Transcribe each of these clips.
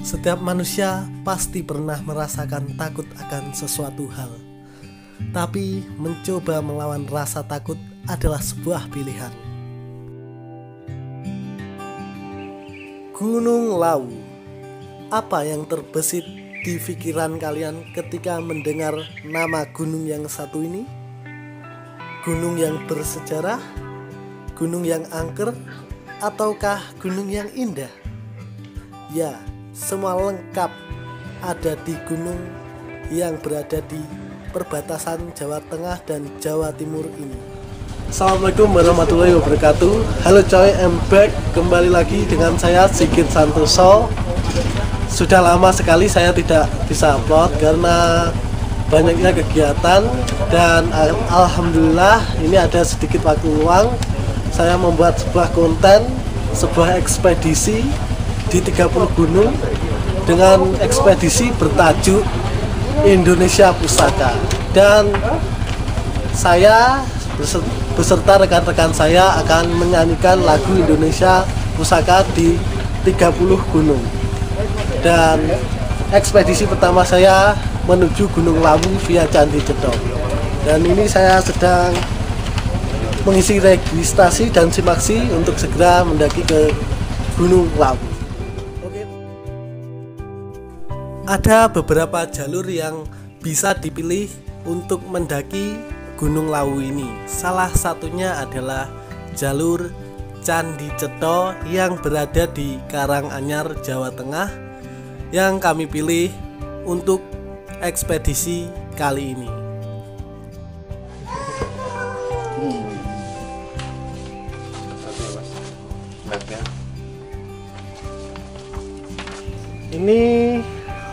Setiap manusia pasti pernah merasakan takut akan sesuatu hal. Tapi mencoba melawan rasa takut adalah sebuah pilihan. Gunung Lawu. Apa yang terbesit di pikiran kalian ketika mendengar nama gunung yang satu ini? Gunung yang bersejarah? Gunung yang angker? Ataukah gunung yang indah? Ya, semua lengkap ada di gunung yang berada di perbatasan Jawa Tengah dan Jawa Timur ini. Assalamualaikum warahmatullahi wabarakatuh. Halo coy, I'm back. Kembali lagi dengan saya Sigit Santoso. Sudah lama sekali saya tidak bisa upload karena banyaknya kegiatan. Dan alhamdulillah ini ada sedikit waktu luang. Saya membuat sebuah konten, sebuah ekspedisi di 30 gunung dengan ekspedisi bertajuk Indonesia Pusaka. Dan saya beserta rekan-rekan saya akan menyanyikan lagu Indonesia Pusaka di 30 gunung. Dan ekspedisi pertama saya menuju Gunung Lawu via Candi Cetho. Dan ini saya sedang mengisi registrasi dan simaksi untuk segera mendaki ke Gunung Lawu. Ada beberapa jalur yang bisa dipilih untuk mendaki Gunung Lawu ini. Salah satunya adalah jalur Candi Cetho yang berada di Karanganyar, Jawa Tengah, yang kami pilih untuk ekspedisi kali ini. Ini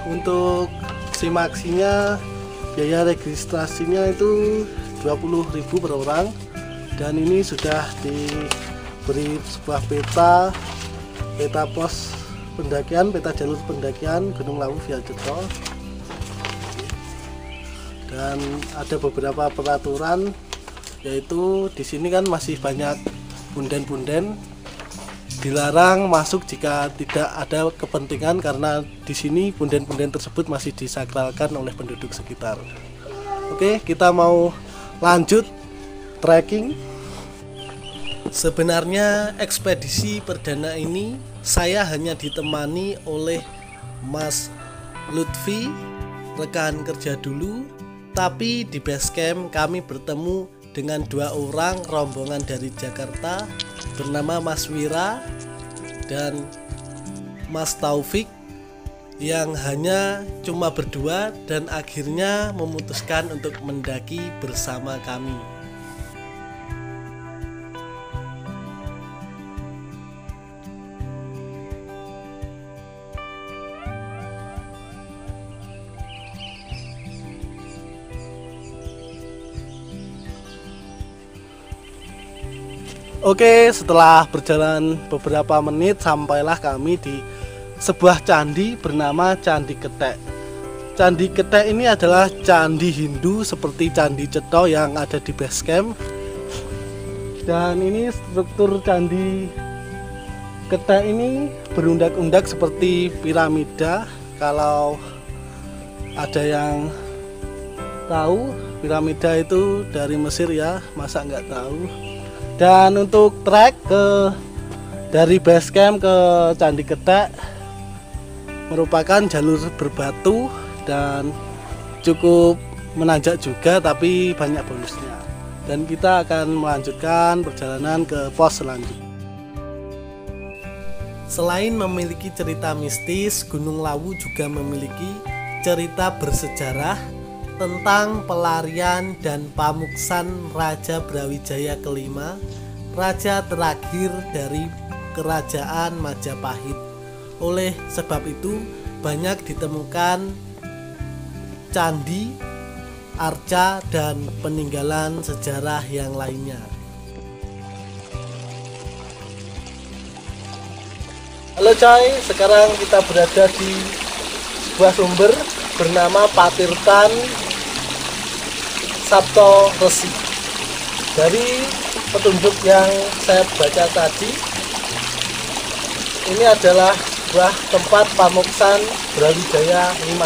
untuk simaksinya, biaya registrasinya itu 20.000 per orang. Dan ini sudah diberi sebuah peta pos pendakian, peta jalur pendakian Gunung Lawu via Cetho. Dan ada beberapa peraturan, yaitu di sini kan masih banyak punden-punden. Dilarang masuk jika tidak ada kepentingan, karena di sini punden-punden tersebut masih disakralkan oleh penduduk sekitar. Oke, kita mau lanjut trekking. Sebenarnya ekspedisi perdana ini saya hanya ditemani oleh Mas Lutfi, rekan kerja dulu. Tapi di base camp kami bertemu dengan 2 orang rombongan dari Jakarta bernama Mas Wira dan Mas Taufik, yang hanya cuma berdua dan akhirnya memutuskan untuk mendaki bersama kami. Oke, setelah berjalan beberapa menit sampailah kami di sebuah candi bernama Candi Ketek. Candi Ketek ini adalah candi Hindu seperti Candi Cetho yang ada di base camp. Dan ini struktur Candi Ketek ini berundak-undak seperti piramida. Kalau ada yang tahu, piramida itu dari Mesir ya, masa nggak tahu. Dan untuk trek dari base camp ke Candi Ketek merupakan jalur berbatu dan cukup menanjak juga, tapi banyak bonusnya. Dan kita akan melanjutkan perjalanan ke pos selanjutnya. Selain memiliki cerita mistis, Gunung Lawu juga memiliki cerita bersejarah tentang pelarian dan pamuksan Raja Brawijaya kelima, raja terakhir dari Kerajaan Majapahit. Oleh sebab itu banyak ditemukan candi, arca, dan peninggalan sejarah yang lainnya. Halo coy, sekarang kita berada di sebuah sumber bernama Patirtan Sabto Resi. Dari petunjuk yang saya baca tadi, ini adalah sebuah tempat pamuksan Brawijaya V.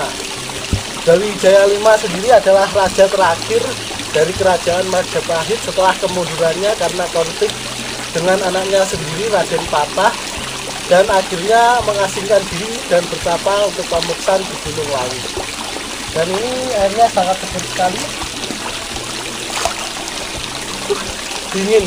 Brawijaya V sendiri adalah raja terakhir dari kerajaan Majapahit setelah kemundurannya karena konflik dengan anaknya sendiri Raden Patah, dan akhirnya mengasingkan diri dan bertapa untuk pamuksan di Gunung Lawu. Dan ini airnya sangat seger sekali, dingin.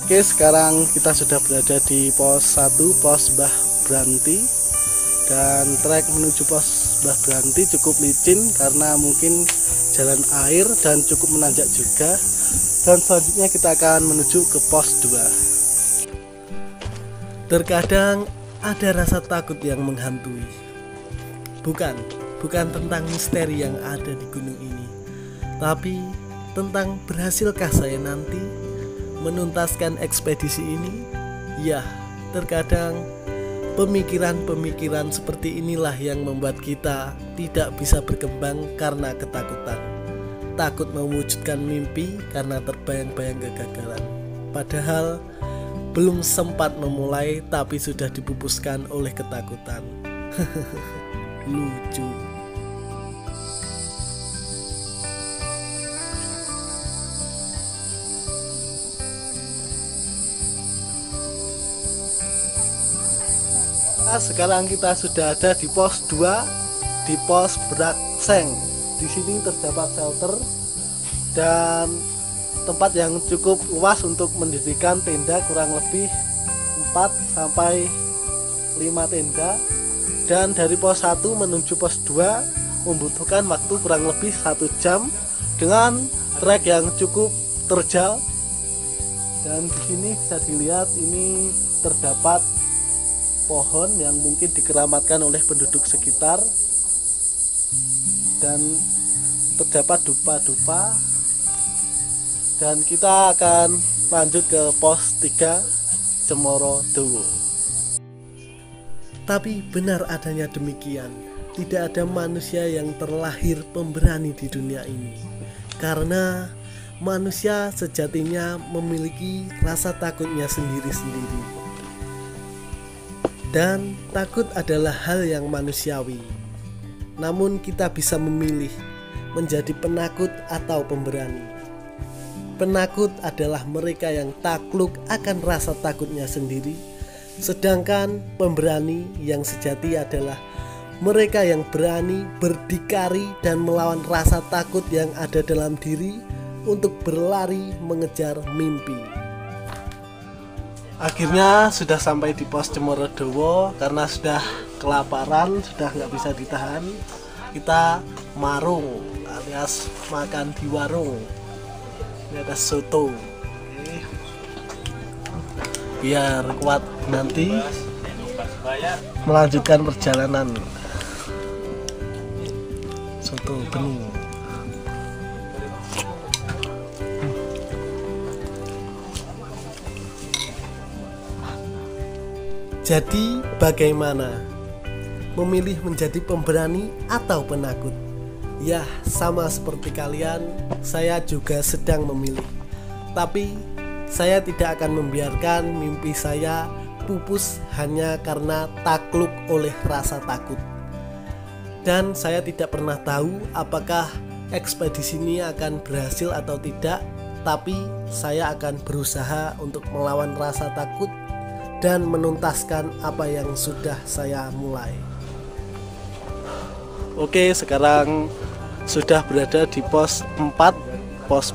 Oke, sekarang kita sudah berada di pos 1, pos Mbah Branti, dan trek menuju pos Mbah Branti cukup licin karena mungkin jalan air dan cukup menanjak juga. Dan selanjutnya kita akan menuju ke pos 2. Terkadang ada rasa takut yang menghantui. Bukan tentang misteri yang ada di gunung ini, tapi tentang berhasilkah saya nanti menuntaskan ekspedisi ini. Ya, terkadang pemikiran-pemikiran seperti inilah yang membuat kita tidak bisa berkembang karena ketakutan. Takut mewujudkan mimpi karena terbayang-bayang kegagalan. Padahal belum sempat memulai tapi sudah dipupuskan oleh ketakutan. Lucu. Sekarang kita sudah ada di pos 2, di pos Brakseng. Di sini terdapat shelter dan tempat yang cukup luas untuk mendirikan tenda, kurang lebih 4 sampai 5 tenda. Dan dari pos 1 menuju pos 2 membutuhkan waktu kurang lebih 1 jam dengan trek yang cukup terjal. Dan di sini bisa dilihat ini terdapat pohon yang mungkin dikeramatkan oleh penduduk sekitar, dan terdapat dupa-dupa. Dan kita akan lanjut ke pos 3 Cemoro Dowo. Tapi benar adanya demikian, tidak ada manusia yang terlahir pemberani di dunia ini, karena manusia sejatinya memiliki rasa takutnya sendiri-sendiri. Dan takut adalah hal yang manusiawi. Namun kita bisa memilih menjadi penakut atau pemberani. Penakut adalah mereka yang takluk akan rasa takutnya sendiri, sedangkan pemberani yang sejati adalah mereka yang berani berdikari dan melawan rasa takut yang ada dalam diri untuk berlari mengejar mimpi. Akhirnya sudah sampai di pos Cemoro Dowo. Karena sudah kelaparan, sudah nggak bisa ditahan, kita marung alias makan di warung. Ini ada soto. Oke. Biar kuat nanti melanjutkan perjalanan. Soto bening. Jadi bagaimana? Memilih menjadi pemberani atau penakut? Ya, sama seperti kalian, saya juga sedang memilih. Tapi saya tidak akan membiarkan mimpi saya pupus hanya karena takluk oleh rasa takut. Dan saya tidak pernah tahu apakah ekspedisi ini akan berhasil atau tidak, tapi saya akan berusaha untuk melawan rasa takut dan menuntaskan apa yang sudah saya mulai. Oke, sekarang sudah berada di pos 4, pos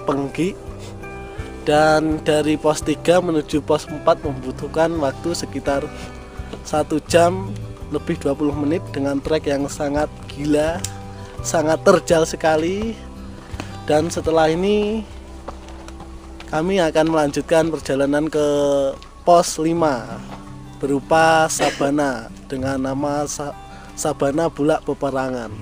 Penggi. Dan dari pos 3 menuju pos 4 membutuhkan waktu sekitar 1 jam lebih 20 menit dengan trek yang sangat gila, sangat terjal sekali. Dan setelah ini kami akan melanjutkan perjalanan ke pos 5 berupa Sabana dengan nama Sabana Bulak Peperangan.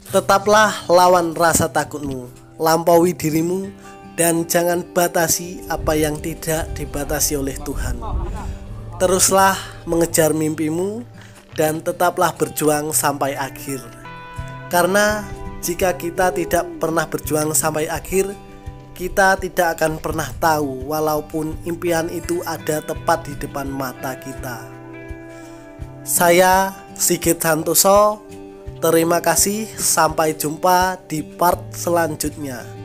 Tetaplah lawan rasa takutmu, lampaui dirimu, dan jangan batasi apa yang tidak dibatasi oleh Tuhan. Teruslah mengejar mimpimu dan tetaplah berjuang sampai akhir. Karena jika kita tidak pernah berjuang sampai akhir, kita tidak akan pernah tahu walaupun impian itu ada tepat di depan mata kita. Saya Sigit Santoso, terima kasih, sampai jumpa di part selanjutnya.